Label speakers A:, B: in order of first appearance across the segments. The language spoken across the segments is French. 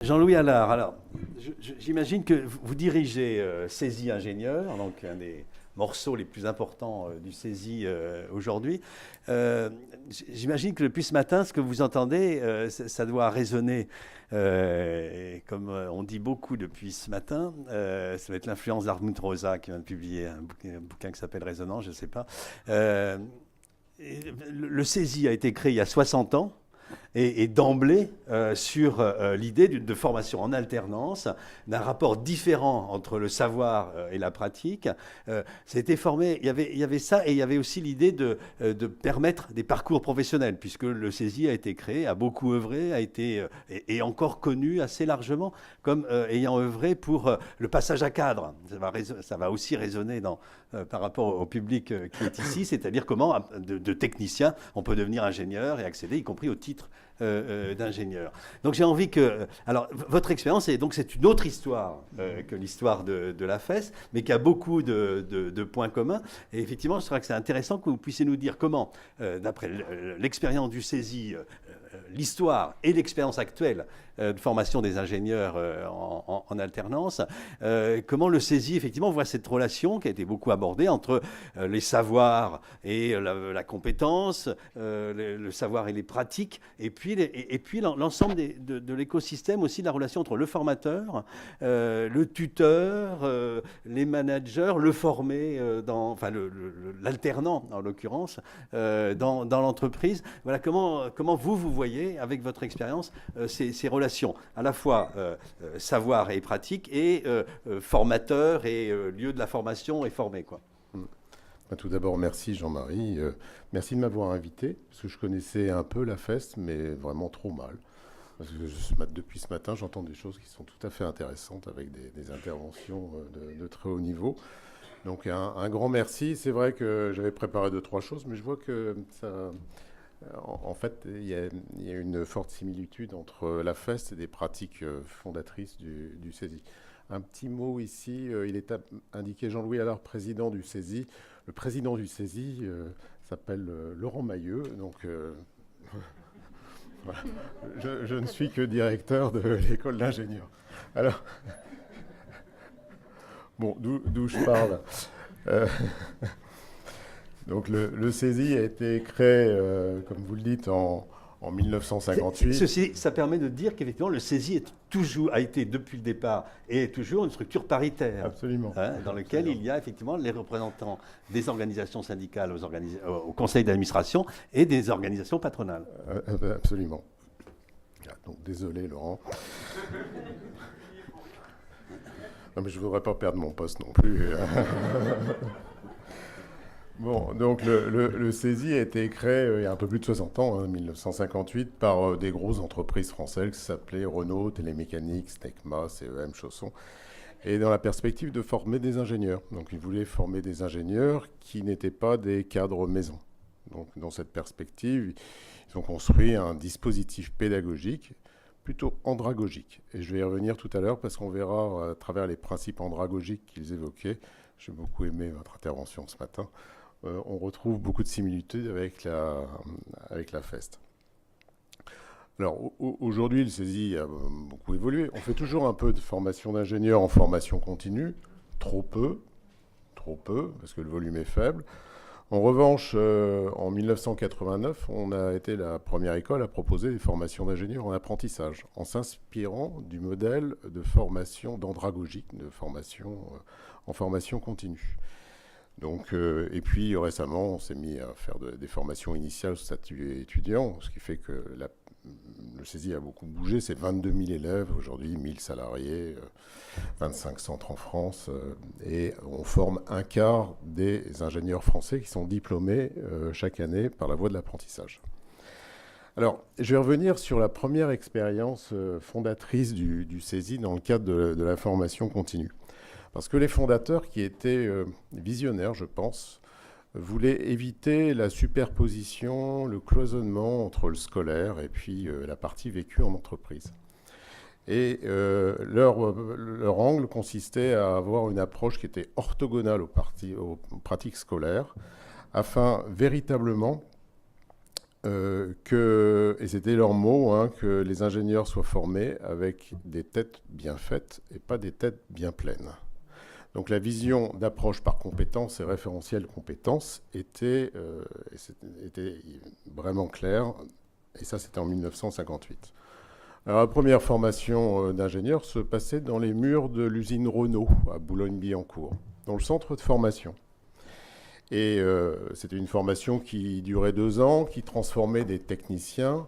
A: Jean-Louis Allard, alors, j'imagine que vous dirigez CESI Ingénieur, donc un des morceaux les plus importants du CESI aujourd'hui. J'imagine que depuis ce matin, ce que vous entendez, ça doit résonner, comme on dit beaucoup depuis ce matin. Ça va être l'influence d'Hartmut Rosa qui vient de publier un bouquin qui s'appelle Résonance, je ne sais pas. Le CESI a été créé il y a 60 ans. Et d'emblée sur l'idée de formation en alternance, d'un rapport différent entre le savoir et la pratique. C'était formé, il y avait ça, et il y avait aussi l'idée de permettre des parcours professionnels, puisque le CESI a été créé, a beaucoup œuvré, a été et encore connu assez largement comme ayant œuvré pour le passage à cadre. Ça va aussi résonner par rapport au public qui est ici, c'est-à-dire comment de technicien on peut devenir ingénieur et accéder, y compris au titre d'ingénieur. Donc j'ai envie que... Alors votre expérience, c'est une autre histoire que l'histoire de la FES, mais qui a beaucoup de points communs. Et effectivement, je crois que c'est intéressant que vous puissiez nous dire comment, d'après l'expérience du CESI, l'histoire et l'expérience actuelle de formation des ingénieurs en alternance, comment le CESI effectivement voit cette relation qui a été beaucoup abordée entre les savoirs et la compétence, le savoir et les pratiques, et puis l'ensemble de l'écosystème aussi, de la relation entre le formateur, le tuteur, les managers, le formé, enfin l'alternant en l'occurrence, dans l'entreprise. Voilà comment vous voyez, avec votre expérience, ces relations à la fois savoir et pratique et formateur et lieu de la formation et formé, quoi.
B: Tout d'abord, merci Jean-Marie. Merci de m'avoir invité, parce que je connaissais un peu la FEST, mais vraiment trop mal. Parce que depuis ce matin, j'entends des choses qui sont tout à fait intéressantes avec des interventions de très haut niveau. Donc un grand merci. C'est vrai que j'avais préparé 2-3 choses, mais je vois que ça... En fait, il y a une forte similitude entre la FEST et des pratiques fondatrices du CESI. Un petit mot ici, il est indiqué Jean-Louis Allard, président du CESI. Le président du CESI s'appelle Laurent Mailleux, donc voilà. Je ne suis que directeur de l'école d'ingénieurs. Alors, bon, d'où je parle Donc le CESI a été créé, comme vous le dites, en 1958.
A: Ceci, ça permet de dire qu'effectivement le CESI a été depuis le départ et est toujours une structure paritaire.
B: Absolument.
A: Dans laquelle il y a effectivement les représentants des organisations syndicales au conseil d'administration et des organisations patronales.
B: Absolument. Donc désolé Laurent. Non mais je ne voudrais pas perdre mon poste non plus. Bon, donc le CESI a été créé il y a un peu plus de 60 ans, en 1958, par des grosses entreprises françaises qui s'appelaient Renault, Télémécanique, Snecma, CEM, Chausson, et dans la perspective de former des ingénieurs. Donc ils voulaient former des ingénieurs qui n'étaient pas des cadres maison. Donc dans cette perspective, ils ont construit un dispositif pédagogique plutôt andragogique. Et je vais y revenir tout à l'heure parce qu'on verra à travers les principes andragogiques qu'ils évoquaient. J'ai beaucoup aimé votre intervention ce matin. On retrouve beaucoup de similitudes avec la FEST. Alors aujourd'hui, le CESI a beaucoup évolué. On fait toujours un peu de formation d'ingénieurs en formation continue, trop peu, parce que le volume est faible. En revanche, en 1989, on a été la première école à proposer des formations d'ingénieurs en apprentissage, en s'inspirant du modèle de formation d'andragogique, de formation en formation continue. Donc, et puis récemment, on s'est mis à faire des formations initiales au statut étudiant, ce qui fait que le CESI a beaucoup bougé. C'est 22 000 élèves aujourd'hui, 1000 salariés, 25 centres en France, et on forme un quart des ingénieurs français qui sont diplômés chaque année par la voie de l'apprentissage. Alors, je vais revenir sur la première expérience fondatrice du CESI dans le cadre de la formation continue. Parce que les fondateurs, qui étaient visionnaires, je pense, voulaient éviter la superposition, le cloisonnement entre le scolaire et puis la partie vécue en entreprise. Et leur angle consistait à avoir une approche qui était orthogonale aux pratiques scolaires, afin véritablement et c'était leur mot, hein, que les ingénieurs soient formés avec des têtes bien faites et pas des têtes bien pleines. Donc la vision d'approche par compétences et référentiel compétences était vraiment claire, et ça c'était en 1958. Alors la première formation d'ingénieur se passait dans les murs de l'usine Renault à Boulogne-Billancourt, dans le centre de formation. Et c'était une formation qui durait 2 ans, qui transformait des techniciens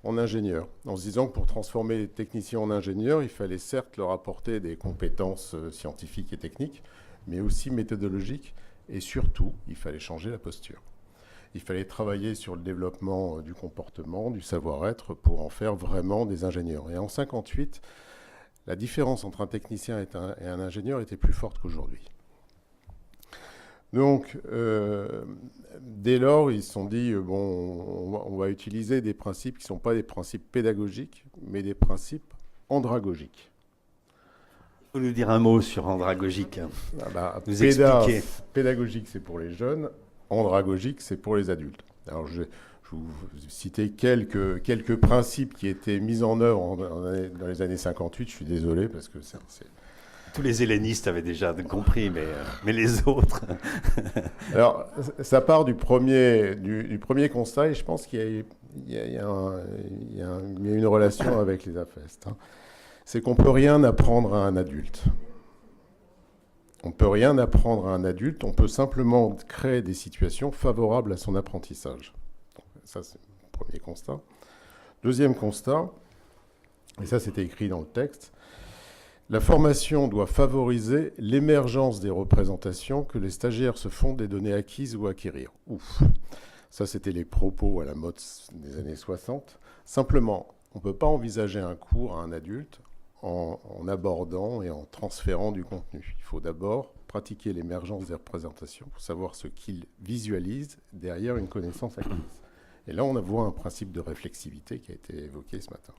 B: en ingénieurs. En se disant que pour transformer les techniciens en ingénieurs, il fallait certes leur apporter des compétences scientifiques et techniques, mais aussi méthodologiques. Et surtout, il fallait changer la posture. Il fallait travailler sur le développement du comportement, du savoir-être, pour en faire vraiment des ingénieurs. Et en 1958, la différence entre un technicien et un ingénieur était plus forte qu'aujourd'hui. Donc, dès lors, ils se sont dit, bon, on va utiliser des principes qui ne sont pas des principes pédagogiques, mais des principes andragogiques.
A: Vous nous dire un mot sur andragogique, nous expliquer.
B: Pédagogique, c'est pour les jeunes. Andragogique, c'est pour les adultes. Alors, je vais vous citer quelques principes qui étaient mis en œuvre dans les années 58. Je suis désolé, parce que c'est...
A: Tous les hellénistes avaient déjà compris, mais les autres...
B: Alors, ça part du premier constat, et je pense qu'il y a une relation avec les AFEST. Hein. C'est qu'on ne peut rien apprendre à un adulte. On ne peut rien apprendre à un adulte, on peut simplement créer des situations favorables à son apprentissage. Ça, c'est le premier constat. Deuxième constat, et ça c'était écrit dans le texte, la formation doit favoriser l'émergence des représentations que les stagiaires se font des données acquises ou acquérir. Ouf. Ça, c'était les propos à la mode des années 60. Simplement, on ne peut pas envisager un cours à un adulte en abordant et en transférant du contenu. Il faut d'abord pratiquer l'émergence des représentations pour savoir ce qu'ils visualisent derrière une connaissance acquise. Et là, on voit un principe de réflexivité qui a été évoqué ce matin.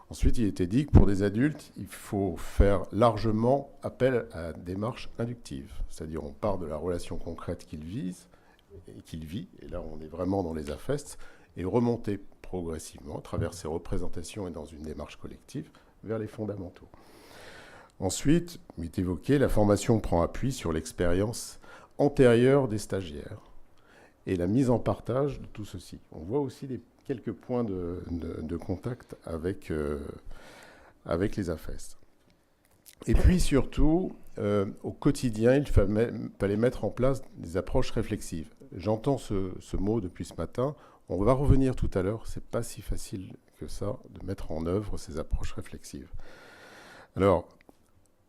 B: Ensuite, il était dit que pour des adultes, il faut faire largement appel à des démarches inductives. C'est-à-dire, on part de la relation concrète qu'il vit, et là, on est vraiment dans les AFEST, et remonter progressivement, à travers ces représentations et dans une démarche collective, vers les fondamentaux. Ensuite, il est évoqué, la formation prend appui sur l'expérience antérieure des stagiaires et la mise en partage de tout ceci. On voit aussi quelques points de contact avec les AFEST. Et puis surtout, au quotidien, il fallait mettre en place des approches réflexives. J'entends ce mot depuis ce matin. On va revenir tout à l'heure. C'est pas si facile que ça de mettre en œuvre ces approches réflexives. Alors,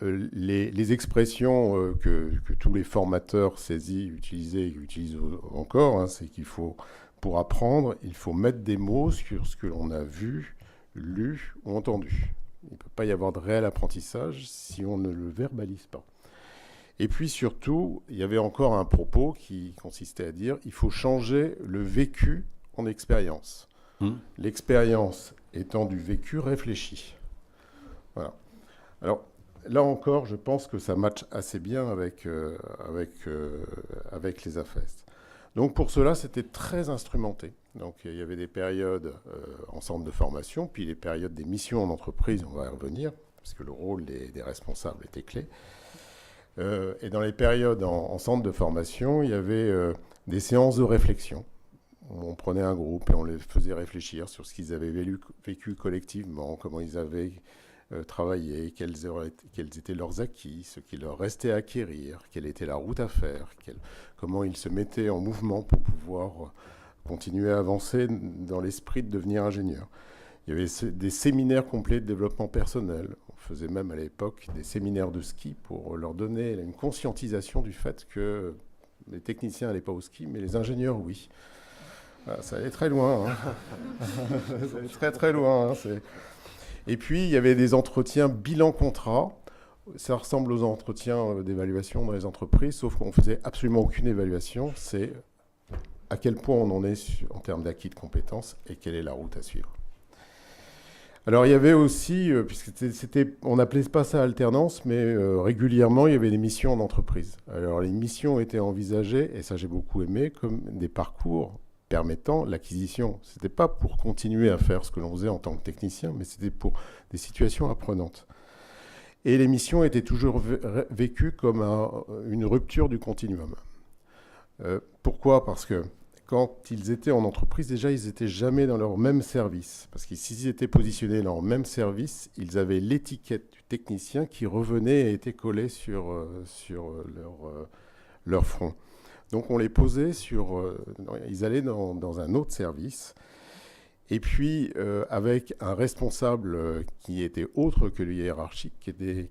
B: les expressions que tous les formateurs utilisaient et utilisent encore, hein, c'est qu'il faut, pour apprendre, il faut mettre des mots sur ce que l'on a vu, lu ou entendu. Il ne peut pas y avoir de réel apprentissage si on ne le verbalise pas. Et puis surtout, il y avait encore un propos qui consistait à dire il faut changer le vécu en expérience. L'expérience étant du vécu réfléchi. Voilà. Alors, là encore, je pense que ça matche assez bien avec les AFEST. Donc pour cela, c'était très instrumenté. Donc il y avait des périodes en centre de formation, puis les périodes des missions en entreprise, on va y revenir, parce que le rôle des responsables était clé. Et dans les périodes en centre de formation, il y avait des séances de réflexion. On prenait un groupe et on les faisait réfléchir sur ce qu'ils avaient vécu collectivement, comment ils avaient travaillé, quels étaient leurs acquis, ce qu'il leur restait à acquérir, quelle était la route à faire, comment ils se mettaient en mouvement pour pouvoir continuer à avancer dans l'esprit de devenir ingénieur. Il y avait des séminaires complets de développement personnel. On faisait même à l'époque des séminaires de ski pour leur donner une conscientisation du fait que les techniciens n'allaient pas au ski, mais les ingénieurs, oui. Voilà, ça allait très loin. Hein. Ça allait très très loin. Hein. Et puis, il y avait des entretiens bilan-contrat. Ça ressemble aux entretiens d'évaluation dans les entreprises, sauf qu'on ne faisait absolument aucune évaluation. C'est à quel point on en est en termes d'acquis de compétences et quelle est la route à suivre. Alors, il y avait aussi, puisque on n'appelait pas ça alternance, mais régulièrement, il y avait des missions en entreprise. Alors, les missions étaient envisagées, et ça j'ai beaucoup aimé, comme des parcours permettant l'acquisition. Ce n'était pas pour continuer à faire ce que l'on faisait en tant que technicien, mais c'était pour des situations apprenantes. Et les missions étaient toujours vécues comme une rupture du continuum. Pourquoi ? Parce que quand ils étaient en entreprise, déjà, ils n'étaient jamais dans leur même service. Parce que s'ils étaient positionnés dans leur même service, ils avaient l'étiquette du technicien qui revenait et était collée sur leur front. Donc on les posait ils allaient dans un autre service. Et puis, avec un responsable qui était autre que le hiérarchique, qui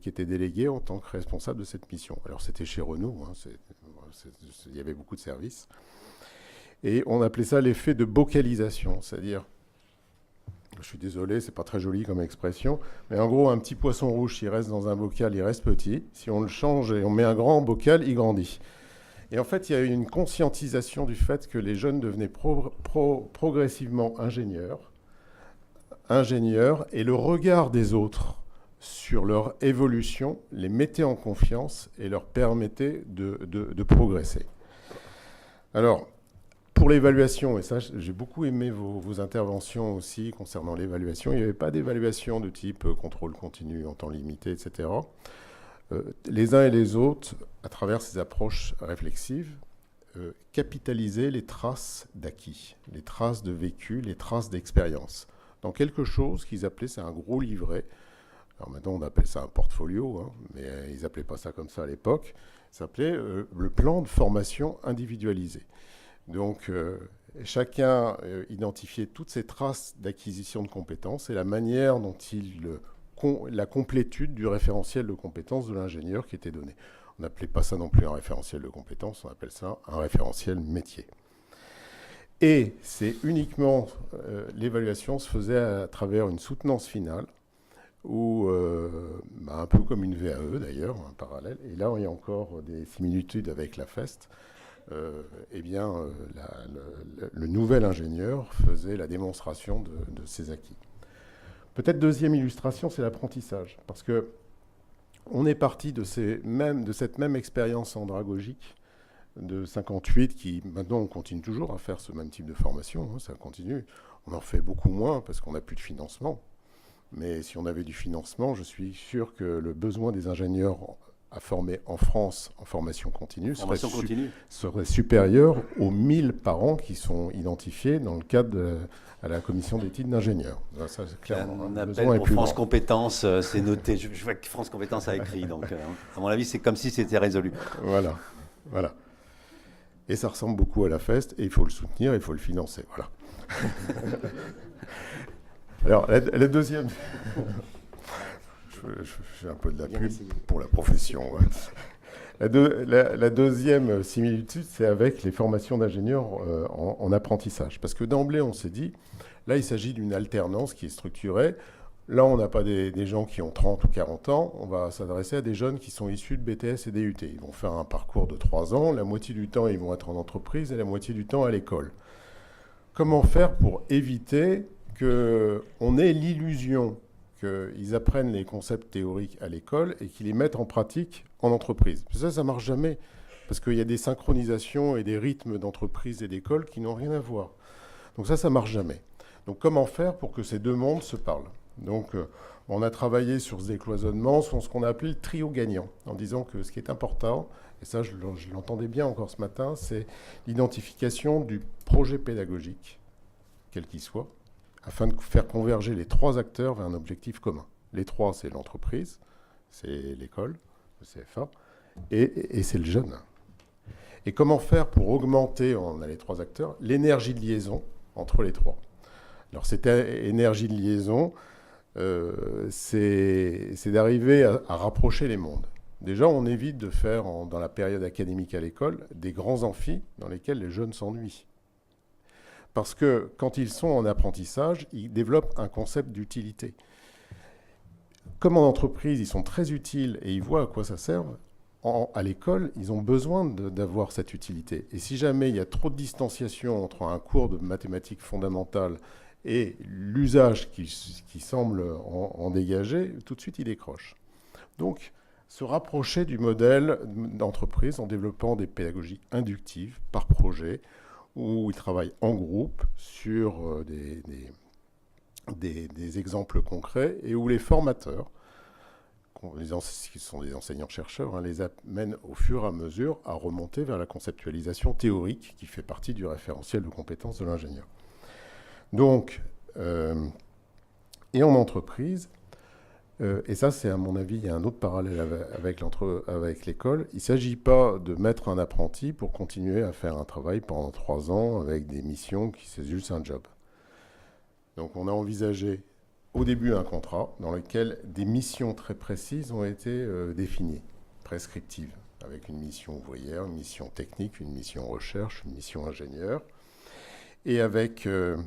B: était délégué en tant que responsable de cette mission. Alors, c'était chez Renault, hein, il y avait beaucoup de services. Et on appelait ça l'effet de bocalisation, c'est-à-dire, je suis désolé, c'est pas très joli comme expression, mais en gros, un petit poisson rouge, s'il reste dans un bocal, il reste petit. Si on le change et on met un grand bocal, il grandit. Et en fait, il y a eu une conscientisation du fait que les jeunes devenaient progressivement ingénieurs, et le regard des autres sur leur évolution les mettait en confiance et leur permettait de progresser. Alors, pour l'évaluation, et ça, j'ai beaucoup aimé vos interventions aussi concernant l'évaluation, il n'y avait pas d'évaluation de type contrôle continu en temps limité, etc. Les uns et les autres, à travers ces approches réflexives, capitaliser les traces d'acquis, les traces de vécu, les traces d'expérience, dans quelque chose qu'ils appelaient, c'est un gros livret. Alors maintenant, on appelle ça un portfolio, hein, mais ils n'appelaient pas ça comme ça à l'époque. Ça s'appelait le plan de formation individualisé. Donc, chacun identifiait toutes ces traces d'acquisition de compétences et la manière dont la complétude du référentiel de compétences de l'ingénieur qui était donné. On n'appelait pas ça non plus un référentiel de compétences, on appelle ça un référentiel métier. Et c'est uniquement, l'évaluation se faisait à travers une soutenance finale, ou un peu comme une VAE d'ailleurs, un parallèle. Et là, il y a encore des similitudes avec la FEST. Le nouvel ingénieur faisait la démonstration de ses acquis. Peut-être deuxième illustration, c'est l'apprentissage. Parce que on est parti de cette même expérience andragogique de 58, qui maintenant on continue toujours à faire ce même type de formation, hein, ça continue. On en fait beaucoup moins parce qu'on n'a plus de financement. Mais si on avait du financement, je suis sûr que le besoin des ingénieurs à former en France en formation continue serait supérieur aux 1000 par an qui sont identifiés dans le cadre à la commission d'études d'ingénieurs. Ça, c'est clairement
A: un appel pour France Compétences, c'est noté. Je vois que France Compétences a écrit, donc à mon avis, c'est comme si c'était résolu.
B: Voilà. Et ça ressemble beaucoup à la FEST, et il faut le soutenir, il faut le financer. Voilà. Alors, la deuxième... Je fais un peu de la pub pour la profession. Ouais. La deuxième similitude, c'est avec les formations d'ingénieurs en apprentissage. Parce que d'emblée, on s'est dit, là, il s'agit d'une alternance qui est structurée. Là, on n'a pas des gens qui ont 30 ou 40 ans. On va s'adresser à des jeunes qui sont issus de BTS et DUT. Ils vont faire un parcours de 3 ans. La moitié du temps, ils vont être en entreprise et la moitié du temps à l'école. Comment faire pour éviter qu'on ait l'illusion qu'ils apprennent les concepts théoriques à l'école et qu'ils les mettent en pratique en entreprise? Ça ne marche jamais, parce qu'il y a des synchronisations et des rythmes d'entreprise et d'école qui n'ont rien à voir. Donc ça ne marche jamais. Donc comment faire pour que ces deux mondes se parlent? Donc on a travaillé sur ce décloisonnement, sur ce qu'on a appelé le trio gagnant, en disant que ce qui est important, et ça je l'entendais bien encore ce matin, c'est l'identification du projet pédagogique, quel qu'il soit, afin de faire converger les trois acteurs vers un objectif commun. Les trois, c'est l'entreprise, c'est l'école, le CFA, et c'est le jeune. Et comment faire pour augmenter, on a les trois acteurs, l'énergie de liaison entre les trois? Alors cette énergie de liaison, c'est d'arriver à rapprocher les mondes. Déjà, on évite de faire, dans la période académique à l'école, des grands amphis dans lesquels les jeunes s'ennuient. Parce que quand ils sont en apprentissage, ils développent un concept d'utilité. Comme en entreprise, ils sont très utiles et ils voient à quoi ça sert, à l'école, ils ont besoin d'avoir cette utilité. Et si jamais il y a trop de distanciation entre un cours de mathématiques fondamentales et l'usage qui semble en dégager, tout de suite, ils décrochent. Donc, se rapprocher du modèle d'entreprise en développant des pédagogies inductives par projet, où ils travaillent en groupe sur des exemples concrets et où les formateurs, qui sont des enseignants-chercheurs, hein, les amènent au fur et à mesure à remonter vers la conceptualisation théorique qui fait partie du référentiel de compétences de l'ingénieur. Donc, et en entreprise, et ça c'est à mon avis, il y a un autre parallèle avec l'école, il ne s'agit pas de mettre un apprenti pour continuer à faire un travail pendant 3 ans avec des missions qui c'est juste un job. Donc on a envisagé au début un contrat dans lequel des missions très précises ont été définies, prescriptives, avec une mission ouvrière, une mission technique, une mission recherche, une mission ingénieur, et avec un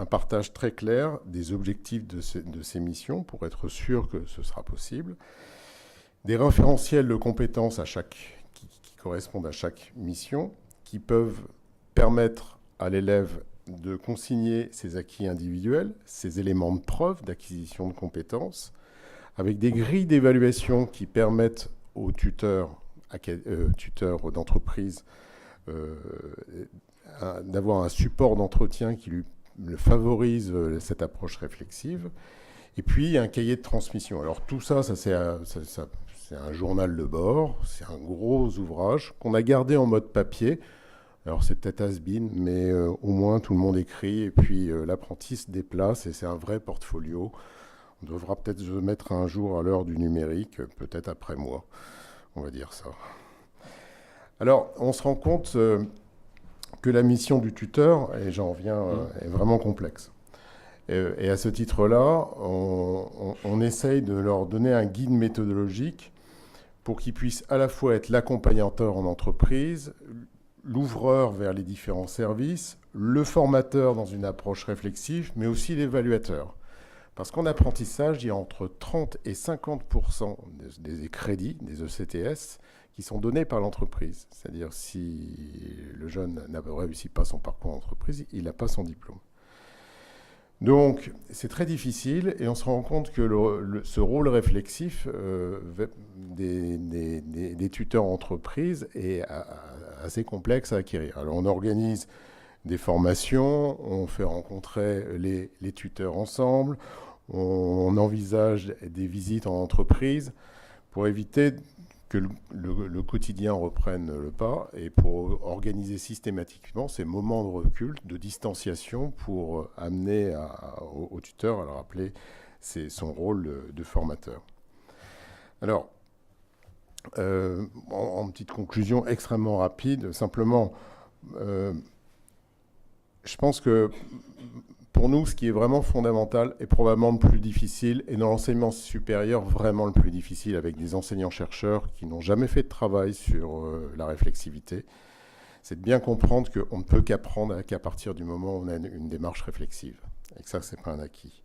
B: partage très clair des objectifs de ces missions pour être sûr que ce sera possible, des référentiels de compétences qui correspondent à chaque mission, qui peuvent permettre à l'élève de consigner ses acquis individuels, ses éléments de preuve d'acquisition de compétences, avec des grilles d'évaluation qui permettent aux tuteurs d'entreprise d'avoir un support d'entretien qui le favorise cette approche réflexive. Et puis, un cahier de transmission. Alors tout ça, c'est un journal de bord, c'est un gros ouvrage qu'on a gardé en mode papier. Alors c'est peut-être has-been, mais au moins tout le monde écrit et puis l'apprenti se déplace et c'est un vrai portfolio. On devra peut-être se mettre un jour à l'heure du numérique, peut-être après moi, on va dire ça. Alors on se rend compte que la mission du tuteur, et j'en reviens, est vraiment complexe. Et à ce titre-là, on essaye de leur donner un guide méthodologique pour qu'ils puissent à la fois être l'accompagnateur en entreprise, l'ouvreur vers les différents services, le formateur dans une approche réflexive, mais aussi l'évaluateur. Parce qu'en apprentissage, il y a entre 30 et 50% des crédits, des ECTS, qui sont donnés par l'entreprise. C'est-à-dire si le jeune n'a réussi pas son parcours d'entreprise, il n'a pas son diplôme. Donc, c'est très difficile et on se rend compte que ce rôle réflexif des tuteurs entreprises est assez complexe à acquérir. Alors, on organise des formations, on fait rencontrer les tuteurs ensemble, on envisage des visites en entreprise pour éviter que le quotidien reprenne le pas et pour organiser systématiquement ces moments de recul, de distanciation pour amener au tuteur à le rappeler son rôle de formateur. Alors, en petite conclusion extrêmement rapide, simplement, je pense que pour nous, ce qui est vraiment fondamental et probablement le plus difficile, et dans l'enseignement supérieur, vraiment le plus difficile avec des enseignants-chercheurs qui n'ont jamais fait de travail sur la réflexivité, c'est de bien comprendre qu'on ne peut qu'apprendre qu'à partir du moment où on a une démarche réflexive. Et que ça, ce n'est pas un acquis.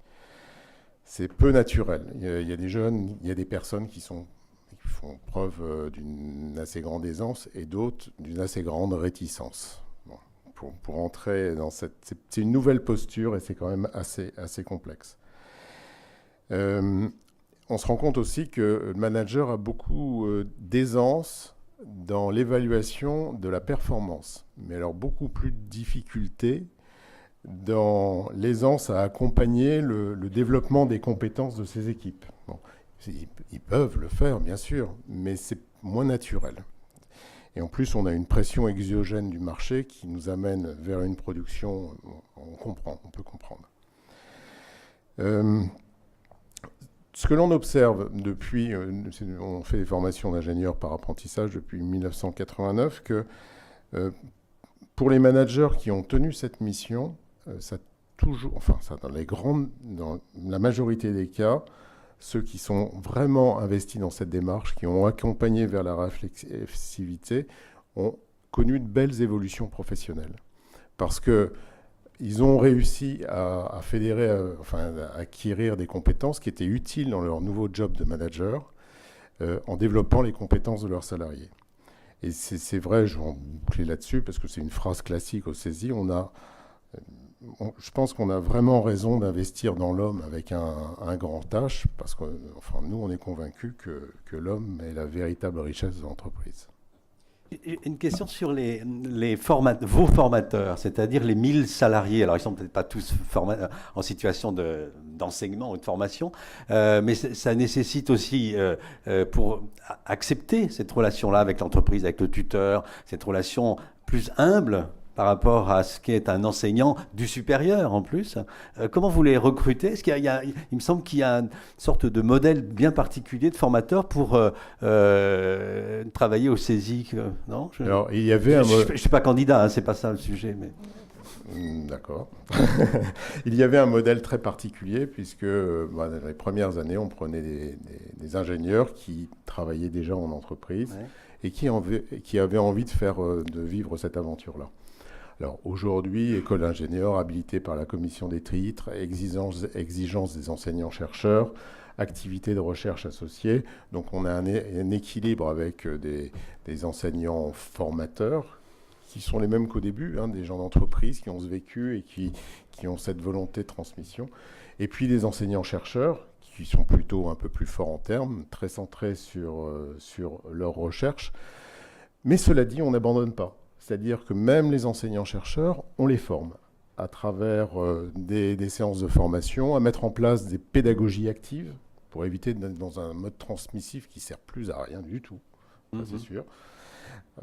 B: C'est peu naturel. Il y a des jeunes, il y a des personnes qui font preuve d'une assez grande aisance et d'autres d'une assez grande réticence. Pour entrer dans c'est une nouvelle posture et c'est quand même assez complexe. On se rend compte aussi que le manager a beaucoup d'aisance dans l'évaluation de la performance, mais alors beaucoup plus de difficultés dans l'aisance à accompagner le développement des compétences de ses équipes. Bon, ils peuvent le faire, bien sûr, mais c'est moins naturel. Et en plus, on a une pression exogène du marché qui nous amène vers une production, on peut comprendre. Ce que l'on observe depuis, on fait des formations d'ingénieurs par apprentissage depuis 1989, que pour les managers qui ont tenu cette mission, dans la majorité des cas, ceux qui sont vraiment investis dans cette démarche, qui ont accompagné vers la réflexivité, ont connu de belles évolutions professionnelles. Parce qu'ils ont réussi à fédérer, à acquérir des compétences qui étaient utiles dans leur nouveau job de manager, en développant les compétences de leurs salariés. Et c'est vrai, je vais en boucler là-dessus, parce que c'est une phrase classique au CESI, je pense qu'on a vraiment raison d'investir dans l'homme avec un grand H, parce que nous, on est convaincus que l'homme est la véritable richesse de l'entreprise.
A: Une question sur vos formateurs, c'est-à-dire les 1000 salariés. Alors, ils ne sont peut-être pas tous en situation d'enseignement ou de formation, mais ça nécessite aussi, pour accepter cette relation-là avec l'entreprise, avec le tuteur, cette relation plus humble par rapport à ce qu'est un enseignant du supérieur en plus. Comment vous les recrutez? Est-ce il me semble qu'il y a une sorte de modèle bien particulier de formateur pour travailler au CESI, non?
B: Alors, il y avait
A: Je ne suis pas candidat, hein, c'est pas ça le sujet. Mais...
B: D'accord. Il y avait un modèle très particulier puisque dans les premières années, on prenait des ingénieurs qui travaillaient déjà en entreprise et qui avaient envie de vivre cette aventure-là. Alors aujourd'hui, école d'ingénieur habilitée par la commission des titres, exigence des enseignants-chercheurs, activités de recherche associées. Donc on a un équilibre avec des enseignants formateurs qui sont les mêmes qu'au début, hein, des gens d'entreprise qui ont ce vécu et qui ont cette volonté de transmission. Et puis des enseignants-chercheurs qui sont plutôt un peu plus forts en termes, très centrés sur leur recherche. Mais cela dit, on n'abandonne pas. C'est-à-dire que même les enseignants-chercheurs, on les forme à travers des séances de formation, à mettre en place des pédagogies actives pour éviter d'être dans un mode transmissif qui ne sert plus à rien du tout, ça c'est sûr.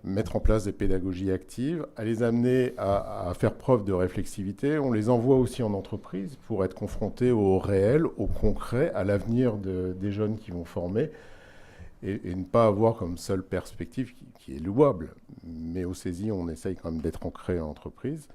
B: Mettre en place des pédagogies actives, à les amener à faire preuve de réflexivité. On les envoie aussi en entreprise pour être confrontés au réel, au concret, à l'avenir des jeunes qui vont former. Et ne pas avoir comme seule perspective, qui est louable, mais au CESI, on essaye quand même d'être ancré en entreprise.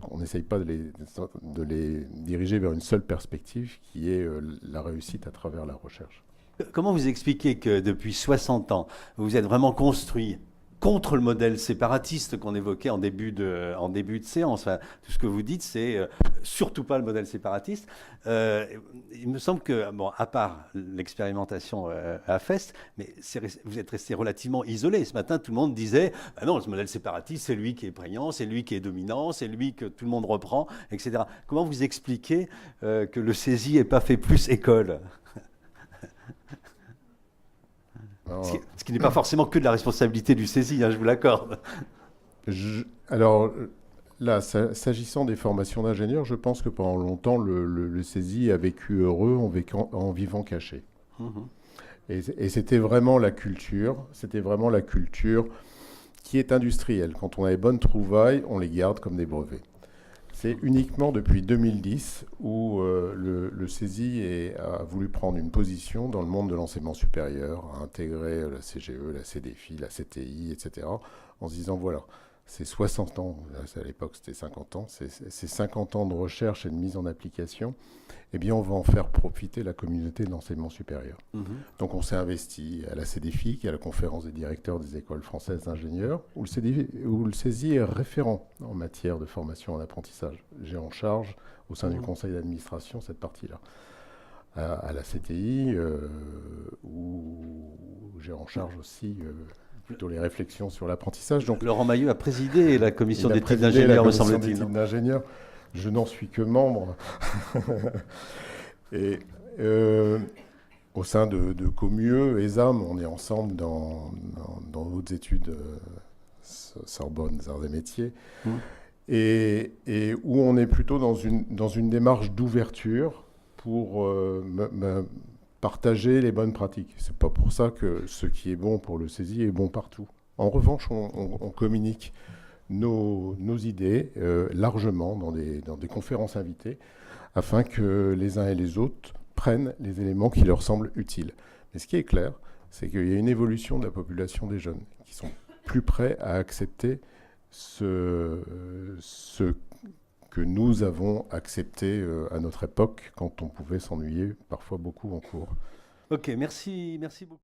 B: On n'essaye pas de les diriger vers une seule perspective, qui est la réussite à travers la recherche.
A: Comment vous expliquez que depuis 60 ans, vous êtes vraiment construit contre le modèle séparatiste qu'on évoquait en début de séance? Enfin, tout ce que vous dites, c'est surtout pas le modèle séparatiste. Il me semble que, bon, à part l'expérimentation à FEST, mais vous êtes resté relativement isolé. Ce matin, tout le monde disait ah non, ce modèle séparatiste, c'est lui qui est prégnant, c'est lui qui est dominant, c'est lui que tout le monde reprend, etc. Comment vous expliquez que le CESI n'ait pas fait plus école? Ce qui n'est pas forcément que de la responsabilité du CESI, hein, je vous l'accorde.
B: Alors là, s'agissant des formations d'ingénieurs, je pense que pendant longtemps, le CESI a vécu heureux en vivant caché. Et c'était vraiment la culture qui est industrielle. Quand on a les bonnes trouvailles, on les garde comme des brevets. C'est uniquement depuis 2010 où le CESI a voulu prendre une position dans le monde de l'enseignement supérieur, a intégré la CGE, la CDFI, la CTI, etc., en se disant, voilà, c'est 60 ans, à l'époque c'était 50 ans, c'est 50 ans de recherche et de mise en application, eh bien on va en faire profiter la communauté de l'enseignement supérieur. Donc on s'est investi à la CDFI, qui est la conférence des directeurs des écoles françaises d'ingénieurs, où le CESI est référent en matière de formation en apprentissage. J'ai en charge, au sein du conseil d'administration, cette partie-là. À la CTI, où j'ai en charge aussi... plutôt les réflexions sur l'apprentissage.
A: Donc, Laurent Maillot a présidé la commission d'éthique d'ingénieur, me semble-t-il.
B: Je n'en suis que membre. Et au sein de Comieux, ESAM, on est ensemble dans hautes études Sorbonne, Arts et Métiers, et où on est plutôt dans une démarche d'ouverture pour partager les bonnes pratiques. C'est pas pour ça que ce qui est bon pour le CESI est bon partout. En revanche, on communique nos idées largement dans des conférences invitées afin que les uns et les autres prennent les éléments qui leur semblent utiles. Mais ce qui est clair, c'est qu'il y a une évolution de la population des jeunes qui sont plus prêts à accepter ce que nous avons accepté à notre époque quand on pouvait s'ennuyer parfois beaucoup en cours.
A: Ok, merci beaucoup.